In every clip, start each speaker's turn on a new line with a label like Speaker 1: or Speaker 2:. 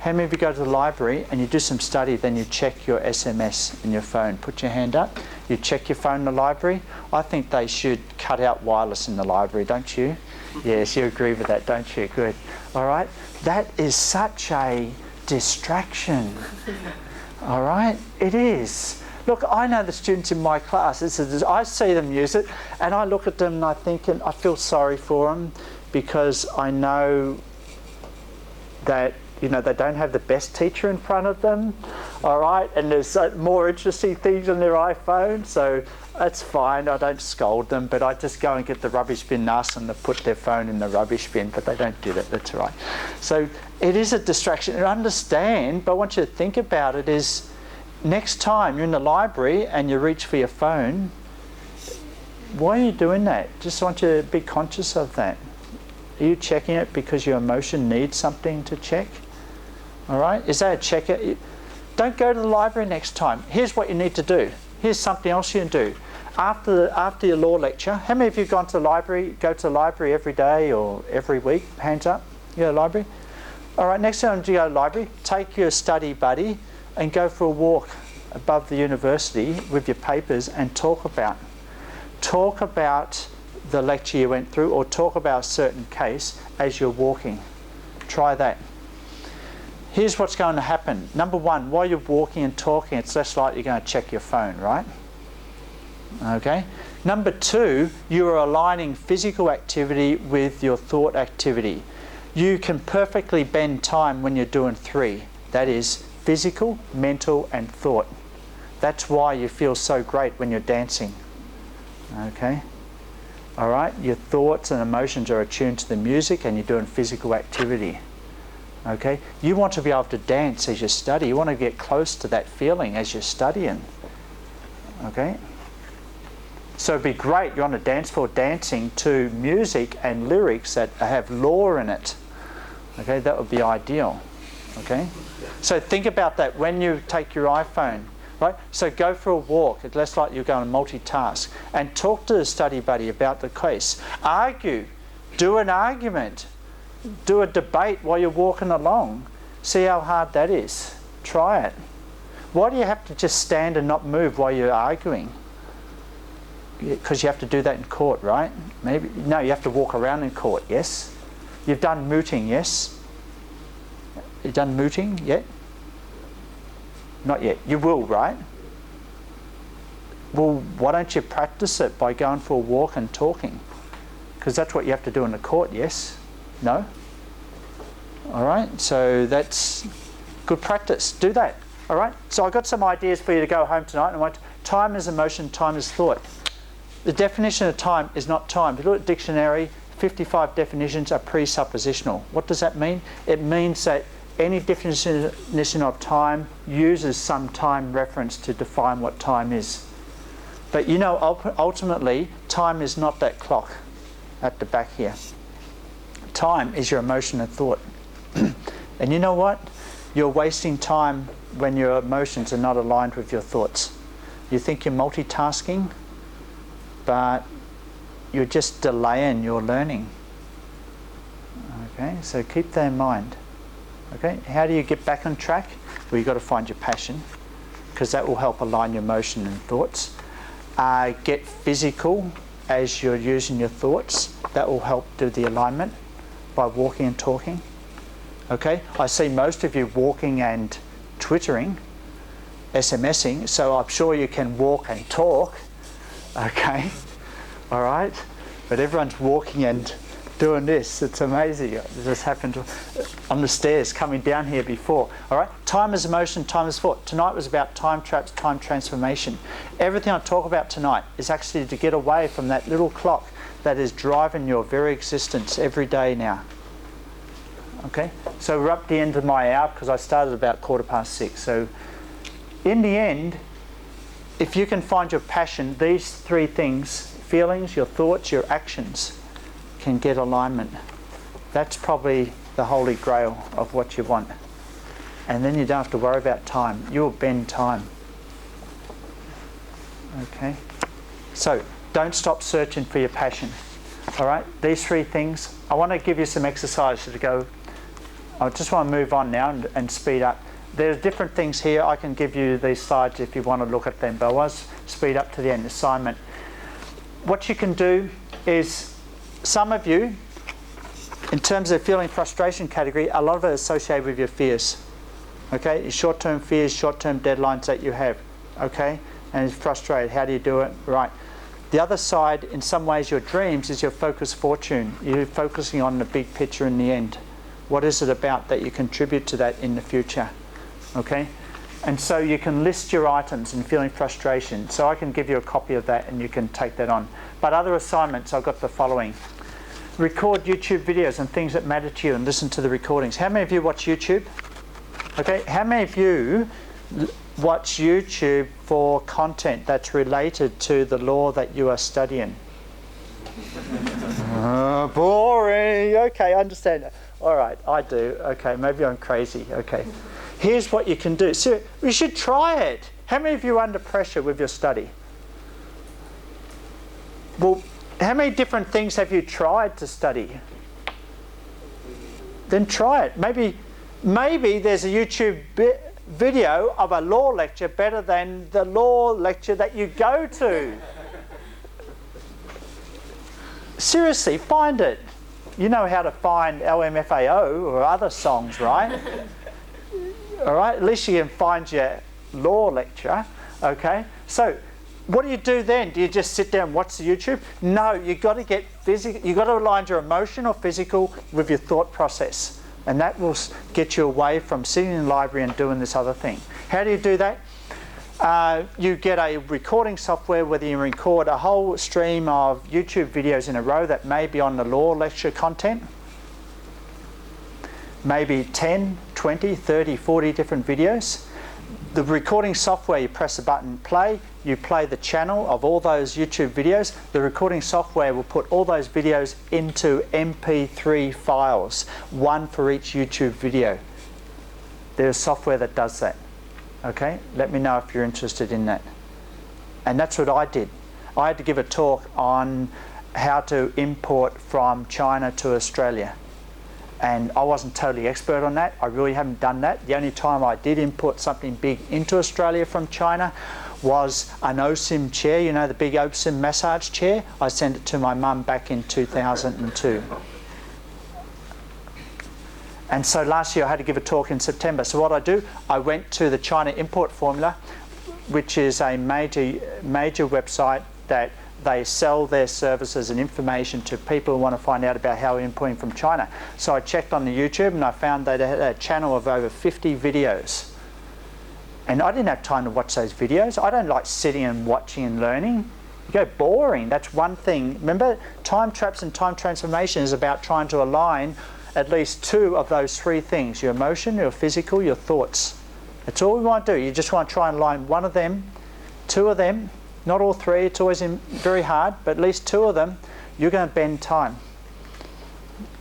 Speaker 1: How many of you go to the library and you do some study, then you check your SMS in your phone? Put your hand up. You check your phone in the library. I think they should cut out wireless in the library, don't you? Yes, you agree with that, don't you? Good. All right. That is such a distraction. All right. It is. Look, I know the students in my class. I see them use it, and I look at them and I think, and I feel sorry for them because I know that, you know, they don't have the best teacher in front of them, all right? And there's more interesting things on their iPhone, so that's fine. I don't scold them, but I just go and get the rubbish bin and ask them to put their phone in the rubbish bin, but they don't do that. That's all right. So it is a distraction. And understand, but I want you to think about it, is next time you're in the library and you reach for your phone, why are you doing that? Just want you to be conscious of that. Are you checking it because your emotion needs something to check? All right? Is that a checker? Don't go to the library next time. Here's what you need to do. Here's something else you can do. After your law lecture, how many of you gone to the library, go to the library every day or every week? Hands up. You go to the library? All right, next time you go to the library, take your study buddy and go for a walk above the university with your papers and talk about the lecture you went through, or talk about a certain case as you're walking. Try that. Here's what's going to happen. Number one, while you're walking and talking, it's less likely you're going to check your phone, right? Okay. Number two, you are aligning physical activity with your thought activity. You can perfectly bend time when you're doing three. That is physical, mental, and thought. That's why you feel so great when you're dancing. Okay. All right. Your thoughts and emotions are attuned to the music, and you're doing physical activity. Okay, you want to be able to dance as you study. You want to get close to that feeling as you're studying. Okay, so it'd be great. You're on a dance floor dancing to music and lyrics that have law in it. Okay, that would be ideal. Okay, so think about that when you take your iPhone. Right, so go for a walk. It's less like you're going to multitask, and talk to the study buddy about the case. Argue, do an argument. Do a debate while you're walking along. See how hard that is. Try it. Why do you have to just stand and not move while you're arguing? Because you have to do that in court, right? Maybe no, you have to walk around in court, yes? You've done mooting, yes? You've done mooting yet? Not yet. You will, right? Well, why don't you practice it by going for a walk and talking? Because that's what you have to do in the court, yes? No? All right, so that's good practice. Do that. All right, so I've got some ideas for you to go home tonight. Time is emotion, time is thought. The definition of time is not time. If you look at the dictionary, 55 definitions are presuppositional. What does that mean? It means that any definition of time uses some time reference to define what time is. But you know, ultimately, time is not that clock at the back here. Time is your emotion and thought. And you know what? You're wasting time when your emotions are not aligned with your thoughts. You think you're multitasking, but you're just delaying your learning. Okay, so keep that in mind. Okay, how do you get back on track? Well, you've got to find your passion, because that will help align your emotion and thoughts. Get physical as you're using your thoughts. That will help do the alignment by walking and talking. Okay, I see most of you walking and twittering, SMSing, so I'm sure you can walk and talk. Okay, all right, but everyone's walking and doing this. It's amazing. This happened on the stairs coming down here before. All right, time is emotion, time is thought. Tonight was about time traps, time transformation. Everything I talk about tonight is actually to get away from that little clock that is driving your very existence every day now. Okay, so we're up the end of my hour because I started about 6:15. So in the end, if you can find your passion, these three things, feelings, your thoughts, your actions, can get alignment. That's probably the holy grail of what you want. And then you don't have to worry about time. You'll bend time. Okay, so don't stop searching for your passion. All right, these three things. I want to give you some exercises to go I just want to move on now and speed up. There's different things here. I can give you these slides if you want to look at them, but I was speed up to the end. Assignment. What you can do is, some of you, in terms of feeling frustration category, a lot of it is associated with your fears. Okay, your short-term fears, short-term deadlines that you have. Okay, and it's frustrated. How do you do it? Right. The other side, in some ways, your dreams is your focused fortune. You're focusing on the big picture in the end. What is it about that you contribute to that in the future? Okay, and so you can list your items in feeling frustration. So I can give you a copy of that and you can take that on. But other assignments, I've got the following. Record YouTube videos and things that matter to you and listen to the recordings. How many of you watch YouTube? Okay, how many of you watch YouTube for content that's related to the law that you are studying? Boring. Okay, I understand that. All right, I do. Okay, maybe I'm crazy. Okay. Here's what you can do. So you should try it. How many of you are under pressure with your study? Well, how many different things have you tried to study? Then try it. Maybe there's a YouTube video of a law lecture better than the law lecture that you go to. Seriously, find it. You know how to find LMFAO or other songs, right? All right, at least you can find your law lecture. Okay, so what do you do then? Do you just sit down and watch the YouTube? No, you've got to get physical. You've got to align your emotion or physical with your thought process. And that will get you away from sitting in the library and doing this other thing. How do you do that? You get a recording software, whether you record a whole stream of YouTube videos in a row that may be on the law lecture content. Maybe 10, 20, 30, 40 different videos. The recording software, you press the button play, you play the channel of all those YouTube videos. The recording software will put all those videos into MP3 files, one for each YouTube video. There's software that does that. Okay, let me know if you're interested in that. And that's what I did. I had to give a talk on how to import from China to Australia. And I wasn't totally expert on that. I really haven't done that. The only time I did import something big into Australia from China was an OSIM chair, you know, the big OSIM massage chair. I sent it to my mum back in 2002. And so last year I had to give a talk in September. So what I do, I went to the China Import Formula, which is a major website that they sell their services and information to people who want to find out about how we're importing from China. So I checked on the YouTube and I found they had a channel of over 50 videos. And I didn't have time to watch those videos. I don't like sitting and watching and learning. You go boring. That's one thing. Remember, time traps and time transformation is about trying to align at least two of those three things: your emotion, your physical, your thoughts. That's all we want to do. You just want to try and align one of them, two of them. Not all three, it's always very hard, but at least two of them, you're going to bend time.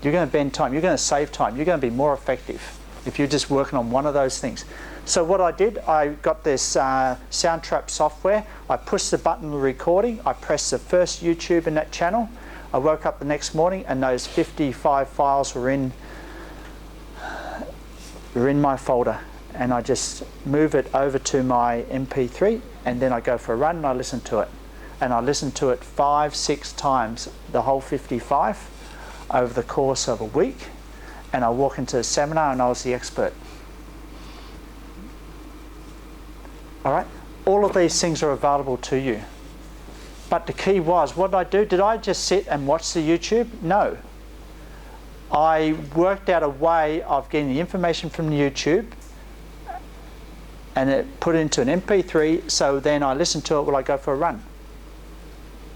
Speaker 1: You're going to bend time, you're going to save time, you're going to be more effective if you're just working on one of those things. So what I did, I got this Soundtrap software, I pushed the button recording, I pressed the first YouTube in that channel, I woke up the next morning and those 55 files were in my folder. And I just move it over to my MP3 and then I go for a run and I listen to it. And I listen to it 5-6 times, the whole 55, over the course of a week. And I walk into a seminar and I was the expert. All right? All of these things are available to you. But the key was, what did I do? Did I just sit and watch the YouTube? No. I worked out a way of getting the information from the YouTube and it put it into an MP3, so then I listen to it while I go for a run.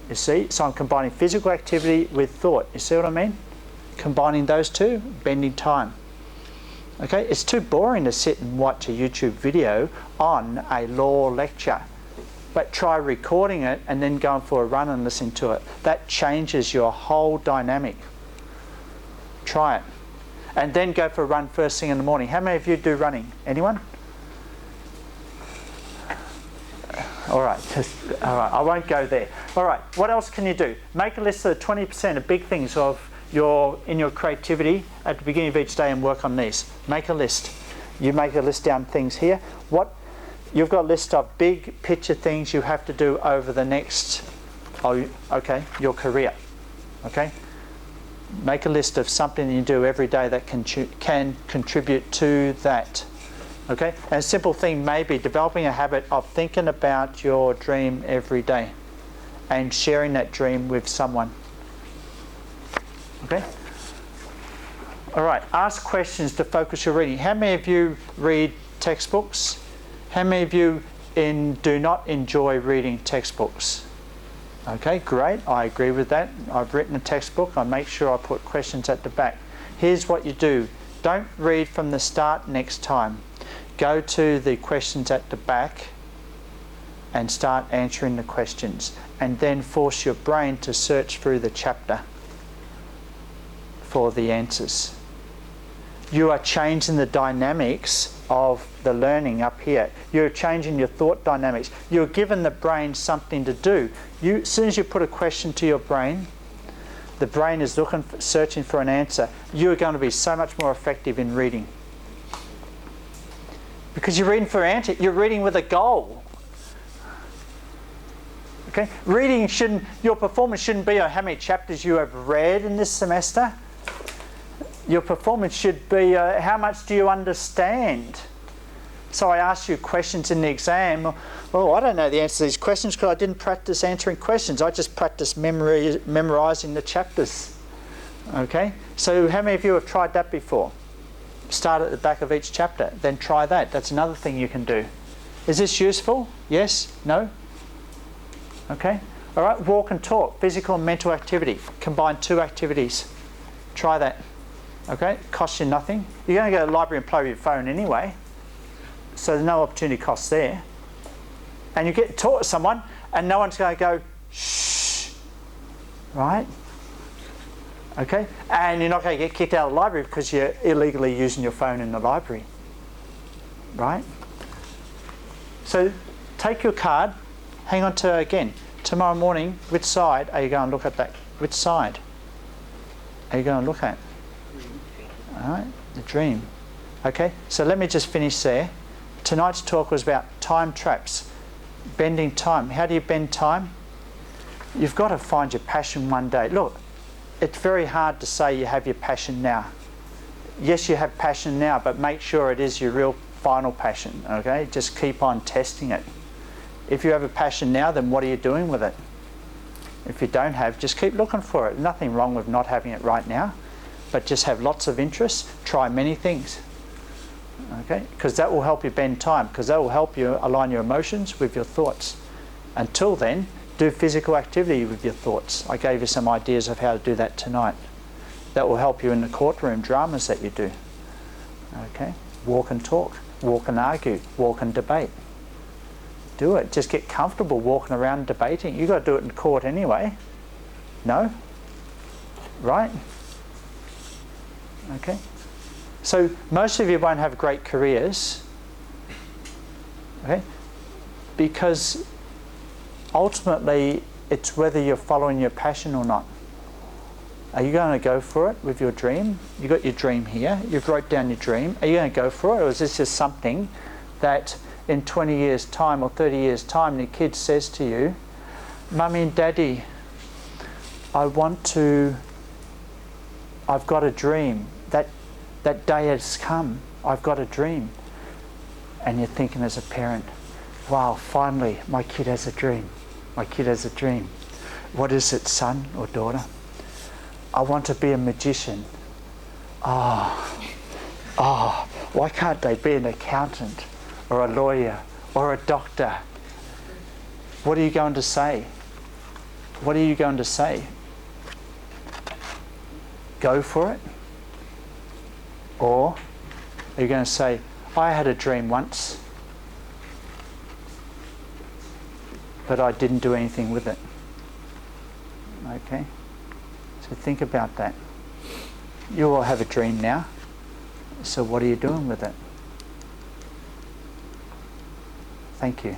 Speaker 1: You see? So I'm combining physical activity with thought. You see what I mean? Combining those two, bending time. Okay? It's too boring to sit and watch a YouTube video on a law lecture. But try recording it and then going for a run and listening to it. That changes your whole dynamic. Try it. And then go for a run first thing in the morning. How many of you do running? Anyone? All right, I won't go there. All right, what else can you do? Make a list of the 20% of big things of in your creativity at the beginning of each day and work on these. Make a list. You make a list down things here. You've got a list of big picture things you have to do over the next, your career. Okay? Make a list of something you do every day that can contribute to that. Okay? And a simple thing may be developing a habit of thinking about your dream every day and sharing that dream with someone. Okay? All right, ask questions to focus your reading. How many of you read textbooks? How many of you do not enjoy reading textbooks? Okay, great, I agree with that. I've written a textbook, I make sure I put questions at the back. Here's what you do. Don't read from the start next time. Go to the questions at the back and start answering the questions, and then force your brain to search through the chapter for the answers. You are changing the dynamics of the learning up here. You're changing your thought dynamics. You're giving the brain something to do. As soon as you put a question to your brain, the brain is searching for an answer. You're going to be so much more effective in reading. Because you're reading for an answer. You're reading with a goal. Okay? Your performance shouldn't be on how many chapters you have read in this semester. Your performance should be how much do you understand? So I asked you questions in the exam. Oh, I don't know the answer to these questions because I didn't practice answering questions. I just practiced memorising the chapters. Okay? So how many of you have tried that before? Start at the back of each chapter, then try that. That's another thing you can do. Is this useful? Yes? No? Okay? All right, walk and talk, physical and mental activity. Combine two activities. Try that. Okay? Costs you nothing. You're going to go to the library and play with your phone anyway, so there's no opportunity cost there. And you get to talk to someone and no one's going to go, shh. Right? Okay? And you're not going to get kicked out of the library because you're illegally using your phone in the library. Right? So take your card, hang on to it again. Tomorrow morning, which side are you going to look at that? Which side are you going to look at? All right, the dream. Okay, so let me just finish there. Tonight's talk was about time traps, bending time. How do you bend time? You've got to find your passion one day. Look, it's very hard to say you have your passion now. Yes, you have passion now, but make sure it is your real final passion, okay? Just keep on testing it. If you have a passion now, then what are you doing with it? If you don't have, just keep looking for it. Nothing wrong with not having it right now, but just have lots of interests, try many things. Okay? Because that will help you bend time, because that will help you align your emotions with your thoughts. Until then, do physical activity with your thoughts. I gave you some ideas of how to do that tonight. That will help you in the courtroom dramas that you do. Okay? Walk and talk, walk and argue, walk and debate. Do it. Just get comfortable walking around debating. You've got to do it in court anyway. No? Right? Okay? So most of you won't have great careers, okay? Because ultimately it's whether you're following your passion or not. Are you going to go for it with your dream? You've got your dream here. You've wrote down your dream. Are you going to go for it, or is this just something that in 20 years' time or 30 years' time the kid says to you, Mummy and Daddy, I've got a dream. That day has come. I've got a dream. And you're thinking as a parent, wow, finally my kid has a dream. My kid has a dream. What is it, son or daughter? I want to be a magician. Why can't they be an accountant or a lawyer or a doctor? What are you going to say? What are you going to say? Go for it? Or are you going to say, I had a dream once, but I didn't do anything with it? Okay? So think about that. You all have a dream now, so what are you doing with it? Thank you.